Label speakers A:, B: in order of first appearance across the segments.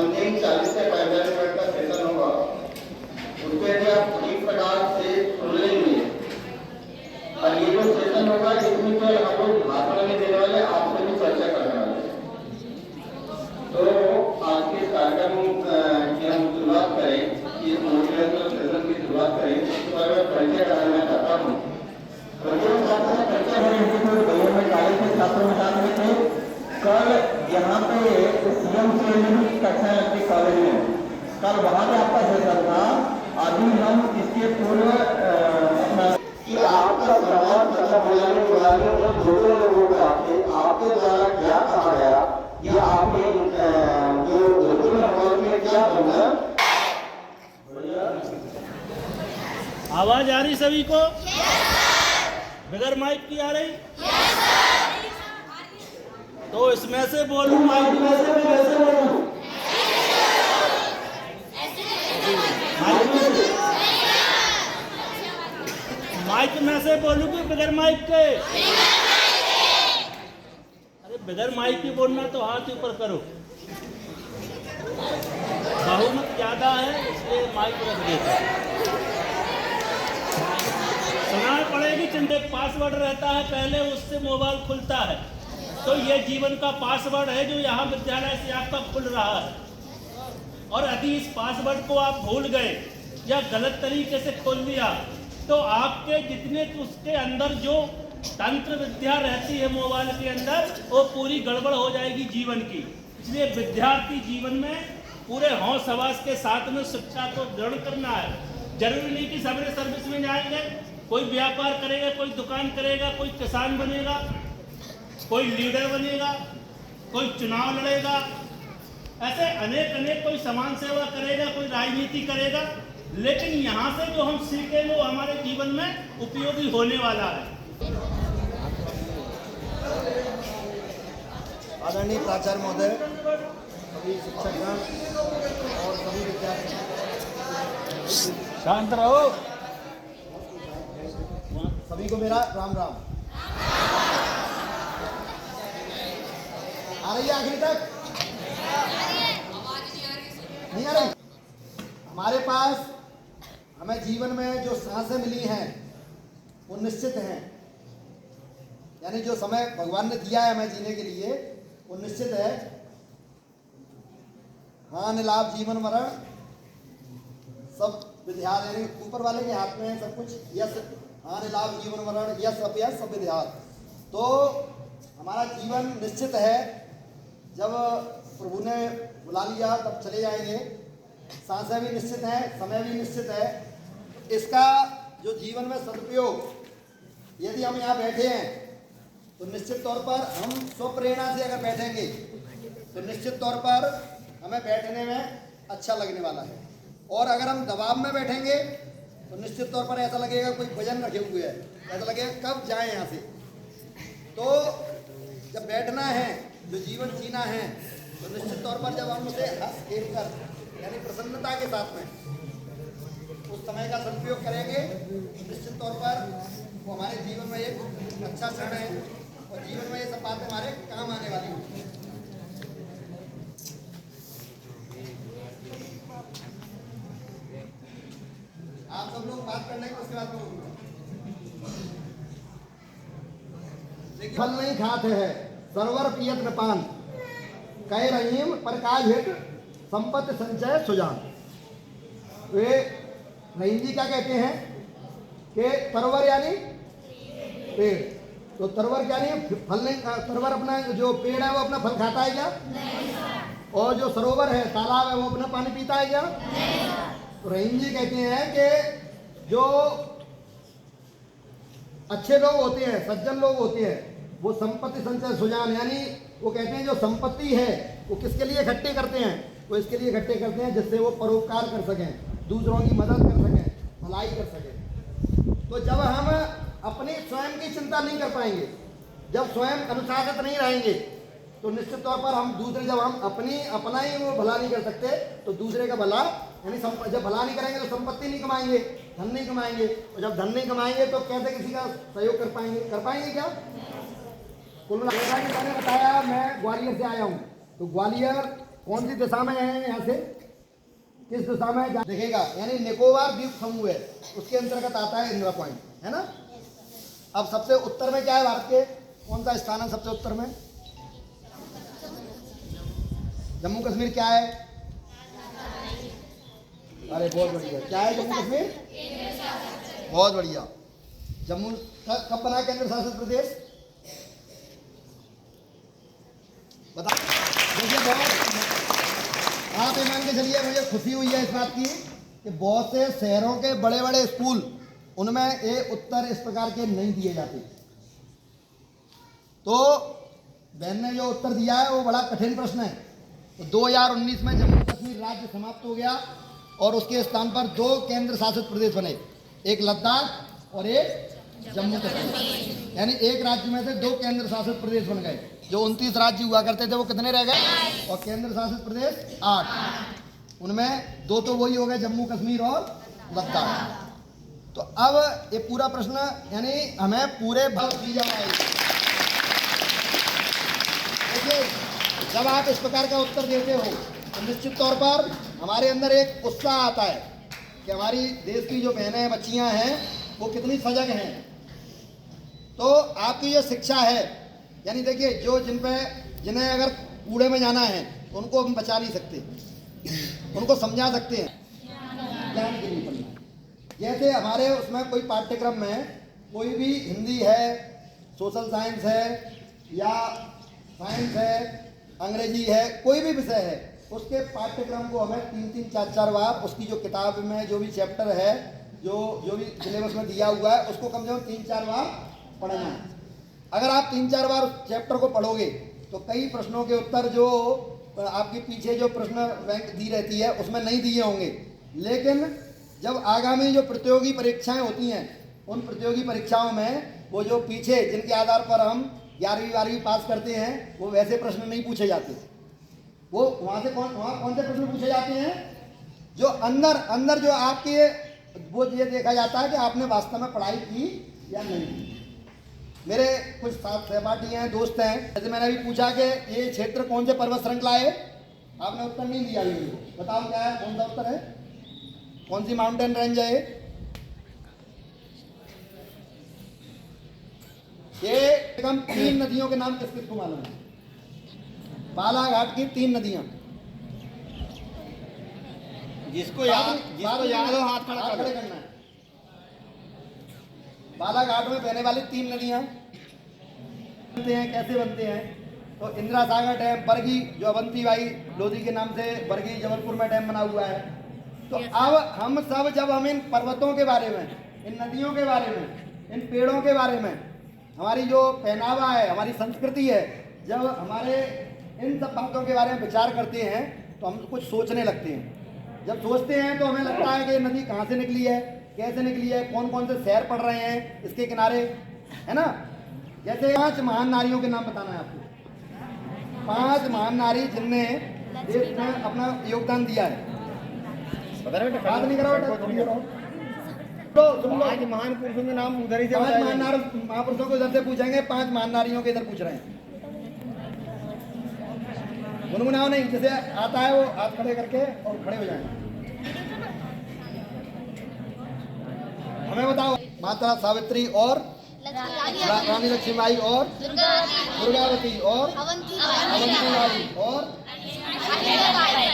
A: Something 40 से 45 minute का session होगा, उसको यदि आप ठीक प्रकार से सुन लेंगे और ये जो सेशन होगा इसमें तो हम लोग भाषण नहीं देने वाले, आपसे भी चर्चा करने वाले। तो आज के कार्यक्रम की हम शुरुआत करें, इस मोटिवेशनल सेशन की शुरुआत करें, इसके बारे में परिचय कराना चाहता हूँ। परिचय छात्रों में साथ में थे कल यहाँ पे सीएम से कक्षा लगती कॉलेज में, कल वहाँ पे आपका सेशन था। अभी हम इसके पूर्व कि आपका सवाल खत्म हो जाने के बाद में छोटे लोगों को आपके द्वारा क्या कहा गया या आपने जो में क्या बोला।
B: आवाज आ रही सभी को? बगैर माइक की आ रही? तो इसमें से बोलूं, माइक में से कैसे बोलूं? माइक में से बोलूं कि बगैर माइक के? अरे बगैर माइक की बोलना तो हाथ ऊपर करो। बहुमत ज्यादा है इसलिए माइक रख देता है। सुनाई पड़ेगी चिंता। पासवर्ड रहता है पहले, उससे मोबाइल खुलता है। तो ये जीवन का पासवर्ड है जो यहाँ विद्यालय से आपका खुल रहा है। और यदि इस पासवर्ड को आप भूल गए या गलत तरीके से खोल लिया तो आपके जितने उसके अंदर जो तंत्र विद्या रहती है मोबाइल के अंदर, वो पूरी गड़बड़ हो जाएगी जीवन की। इसलिए विद्यार्थी जीवन में पूरे होश हवास के साथ में शिक्षा को ग्रहण करना है। जरूरी नहीं कि सबरे सर्विस में जाएंगे, कोई व्यापार करेगा, कोई दुकान करेगा, कोई किसान बनेगा, कोई लीडर बनेगा, कोई चुनाव लड़ेगा, ऐसे अनेक कोई समाज सेवा करेगा, कोई राजनीति करेगा। लेकिन यहाँ से जो हम सीखे वो हमारे जीवन में उपयोगी होने वाला है।
C: आदरणीय प्राचार्य महोदय, सभी शिक्षकगण और सभी विद्यार्थी,
B: शांत रहो।
C: सभी को मेरा राम राम। आ रही है आखिरी तक? नहीं आ रही? हमारे पास हमें जीवन में जो सांसें मिली हैं वो निश्चित हैं, यानी जो समय भगवान ने दिया है हमें जीने के लिए वो निश्चित है। हानि लाभ जीवन मरण सब विद्यार्थ, यानी ऊपर वाले के हाथ में है सब कुछ। यस हानि लाभ जीवन मरण, यस अपयस सब विद्यार्थ। तो हमारा जीवन निश्चित है, जब प्रभु ने बुला लिया तब चले जाएंगे। सांसें भी निश्चित हैं, समय भी निश्चित है। इसका जो जीवन में सदुपयोग, यदि हम यहाँ बैठे हैं तो निश्चित तौर पर हम स्वप्रेरणा से अगर बैठेंगे तो निश्चित तौर पर हमें बैठने में अच्छा लगने वाला है। और अगर हम दबाव में बैठेंगे तो निश्चित तौर पर ऐसा लगेगा कोई वजन रखे हुए है, ऐसा लगेगा कब जाए यहाँ से। तो जब बैठना है, जो जीवन जीना है, तो निश्चित तौर पर जब हम उसे हंस खेल कर यानी प्रसन्नता के साथ में उस समय का सदुपयोग करेंगे, निश्चित तौर पर वो हमारे जीवन में एक अच्छा क्षण है और जीवन में ये सब बातें हमारे काम आने वाली हैं। आप सब लोग बात करने के उसके बाद फल नहीं खाते हैं सरवर पियत न पान, कह रहीम प्रकाश हित संपत्ति संचय सुजान। वे रहीम जी क्या कहते हैं कि तरवर यानी पेड़, तो तरवर क्या नहीं फल नहीं, तरवर अपना जो पेड़ है वो अपना फल खाता है क्या? और जो सरोवर है तालाब है वो अपना पानी पीता है क्या? तो रहीम जी कहते हैं कि जो अच्छे लोग होते हैं, सज्जन लोग होते हैं, वो संपत्ति संचय सुजान, यानी वो कहते हैं जो संपत्ति है वो किसके लिए इकट्ठे करते हैं? वो इसके लिए इकट्ठे करते हैं जिससे वो परोपकार कर सकें, दूसरों की मदद कर सकें, भलाई कर सकें। तो जब हम अपनी स्वयं की चिंता नहीं कर पाएंगे, जब स्वयं अनुशासित नहीं रहेंगे, तो निश्चित तौर पर हम दूसरे, जब हम अपना ही वो भला नहीं कर सकते तो दूसरे का भला, यानी जब भला नहीं करेंगे तो संपत्ति नहीं कमाएंगे, धन नहीं कमाएंगे, और जब धन नहीं कमाएंगे तो कैसे किसी का सहयोग कर पाएंगे? कर पाएंगे क्या? कुल मिलाकर मैंने बताया मैं ग्वालियर से आया हूँ, तो ग्वालियर कौन सी दिशा में है यहाँ से, किस दिशा में दिखेगा, यानी निकोबार द्वीप समूह है, उसके अंतर्गत आता है इंदिरा पॉइंट, है ना। अब सबसे उत्तर में क्या है भारत के, कौन सा स्थान है सबसे उत्तर में? जम्मू कश्मीर क्या है? अरे बहुत बढ़िया, क्या है जम्मू कश्मीर? बहुत बढ़िया। जम्मू कब बना केंद्र शासित प्रदेश? बता। देखिए बहुत, आप ये मान के चलिए, मुझे खुशी हुई है इस बात की कि बहुत से शहरों के बड़े बड़े स्कूल, उनमें ये उत्तर इस प्रकार के नहीं दिए जाते। तो बहन ने जो उत्तर दिया है वो बड़ा कठिन प्रश्न है। तो 2019 में जम्मू कश्मीर राज्य समाप्त हो गया और उसके स्थान पर 2 केंद्र शासित प्रदेश बने, एक लद्दाख और एक जम्मू कश्मीर, यानी एक राज्य में से 2 केंद्र शासित प्रदेश बन गए। जो 29 राज्य हुआ करते थे वो कितने रह गए, और केंद्र शासित प्रदेश 8, उनमें 2 तो वही हो गए, जम्मू कश्मीर और लद्दाख। तो अब ये पूरा प्रश्न यानी हमें पूरे भारत दी जाए। देखिए जब आप इस प्रकार का उत्तर देते हो तो निश्चित तौर पर हमारे अंदर एक उत्साह आता है कि हमारी देश की जो बहनें बच्चियां हैं वो कितनी सजग हैं। तो आपकी जो शिक्षा है, यानी देखिए जो जिन्हें अगर कूड़े में जाना है तो उनको हम बचा नहीं सकते, उनको समझा सकते हैं, ज्ञान के लिए पढ़ना। जैसे हमारे उसमें कोई पाठ्यक्रम में कोई भी हिंदी है, सोशल साइंस है या साइंस है, अंग्रेजी है, कोई भी विषय है, उसके पाठ्यक्रम को हमें 3-3, 4-4 बार उसकी जो किताब में जो भी चैप्टर है, जो भी सिलेबस में दिया हुआ है, उसको कम से कम 3-4 बार पढ़ना है। अगर आप 3-4 बार उस चैप्टर को पढ़ोगे तो कई प्रश्नों के उत्तर जो आपके पीछे जो प्रश्न बैंक दी रहती है उसमें नहीं दिए होंगे, लेकिन जब आगामी जो प्रतियोगी परीक्षाएं होती हैं उन प्रतियोगी परीक्षाओं में वो जो पीछे जिनके आधार पर हम 11वीं 12वीं पास करते हैं वो वैसे प्रश्न नहीं पूछे जाते। वो वहाँ कौन से प्रश्न पूछे जाते हैं, जो अंदर जो आपके वो ये देखा जाता है कि आपने वास्तव में पढ़ाई की या नहीं की। मेरे कुछ सहपाठी हैं, दोस्त हैं, जैसे मैंने अभी पूछा कि ये क्षेत्र कौन से पर्वत श्रृंखला है, आपने उत्तर नहीं दिया। बताओ क्या है, कौन सा उत्तर है, कौन सी माउंटेन रेंज है ये? कम 3 नदियों के नाम किस किसको मालूम है? बालाघाट की 3 नदियां,
A: जिसको याद हो हाथ खड़ा
C: करना है। बालाघाट में बहने वाली 3 नदियां बनते हैं, कैसे बनते हैं? तो इंदिरा सागर डैम, बरगी जो अवंती बाई लोधी के नाम से बरगी जबलपुर में डैम बना हुआ है। तो अब हम सब जब हम इन पर्वतों के बारे में, इन नदियों के बारे में, इन पेड़ों के बारे में, हमारी जो पहनावा है, हमारी संस्कृति है, जब हमारे इन सब बातों के बारे में विचार करते हैं तो हम कुछ सोचने लगते हैं। जब सोचते हैं तो हमें लगता है कि नदी कहाँ से निकली है, कैसे निकली है, कौन कौन से शहर पड़ रहे हैं इसके किनारे, है ना। जैसे 5 महान नारियों के नाम बताना है आपको, 5 महान नारी जिनने देश में अपना योगदान दिया है। बात नहीं करो तो सुन लो,
A: आज महान पुरुषों के नाम उधर ही से
C: 5 महापुरुषों को इधर से पूछेंगे, 5 महान नारियों के इधर पूछ रहे हैं। गुनगुनाओ नहीं, जैसे आता है वो हाथ खड़े करके और खड़े हो जाएं। हमें बताओ, माता सावित्री और रानी लक्ष्मीबाई और दुर्गावती और अवंतीबाई और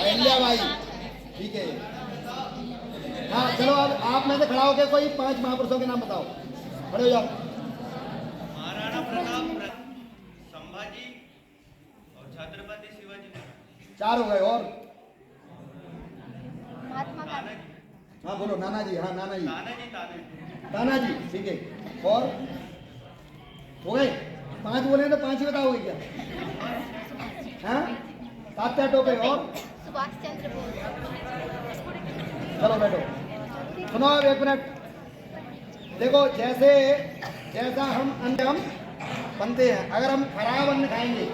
C: अहिल्याबाई, ठीक है। हाँ चलो, अब आप में से खड़ा होकर कोई 5 महापुरुषों के नाम बताओ, खड़े हो जाओ।
D: महाराणा प्रताप, संभाजी और छत्रपति शिवाजी।
C: 4 हो गए। और
D: महात्मा गांधी।
C: हाँ बोलो, नाना जी। हाँ नाना जी,
D: ताना जी,
C: ठीक है। और हो गए 5 बोले तो 5 ही बताओगे क्या? हाँ 7 टोपे। और
E: सुभाष चंद्र बोस।
C: चलो बैठो, सुनो अब 1 मिनट। देखो जैसा हम अन्न बनते हैं, अगर हम खराब अन्न खाएंगे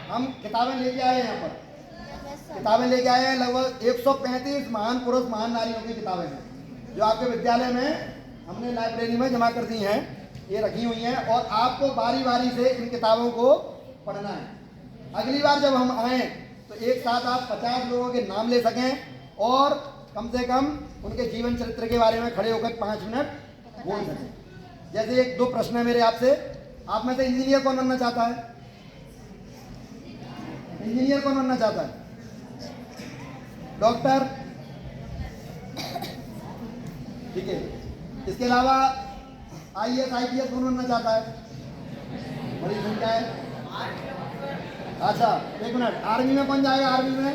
C: हम किताबें लेके आए हैं यहाँ पर, किताबें लेके आए हैं। लगभग 135 महान पुरुष महान नारियों की किताबें हैं जो आपके विद्यालय में हमने लाइब्रेरी में जमा कर दी हैं, ये रखी हुई हैं और आपको बारी बारी से इन किताबों को पढ़ना है। अगली बार जब हम आएँ तो एक साथ आप 50 लोगों के नाम ले सकें और कम से कम उनके जीवन चरित्र के बारे में खड़े होकर 5 मिनट बोल सकें। जैसे 1-2 प्रश्न है मेरे आपसे, आप में से इंजीनियर कौन बनना चाहता है? इंजीनियर कौन बनना चाहता है? डॉक्टर? ठीक है। इसके अलावा IAS IPS कौन बनना चाहता है? बड़ी संख्या है। अच्छा 1 मिनट, आर्मी में कौन जाएगा? आर्मी में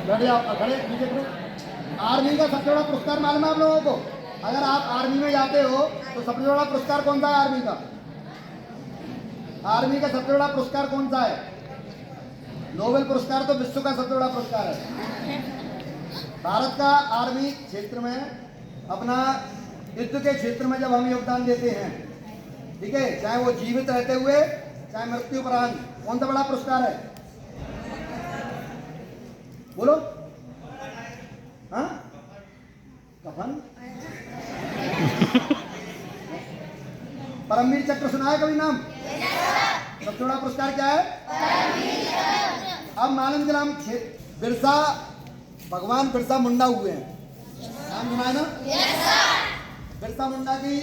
C: खड़े आप, खड़े पीछे करो। आर्मी का सबसे बड़ा पुरस्कार मालूम है आप लोगों को? अगर आप आर्मी में जाते हो तो सबसे बड़ा पुरस्कार कौन सा है आर्मी का? आर्मी का सबसे बड़ा पुरस्कार कौन सा है? नोबेल पुरस्कार तो विश्व का सबसे बड़ा पुरस्कार है। भारत का आर्मी क्षेत्र में अपना युद्ध के क्षेत्र में जब हम योगदान देते हैं, ठीक है, चाहे वो जीवित रहते हुए चाहे मृत्यु उपरांत, कौन सा बड़ा पुरस्कार है? बोलो। हाँ, कफन। परमवीर चक्र सुना है कभी नाम? सबसे बड़ा पुरस्कार क्या है? अब मालूम के नाम बिरसा, भगवान बिरसा मुंडा हुए हैं, नाम सुना है ना? बिरसा मुंडा की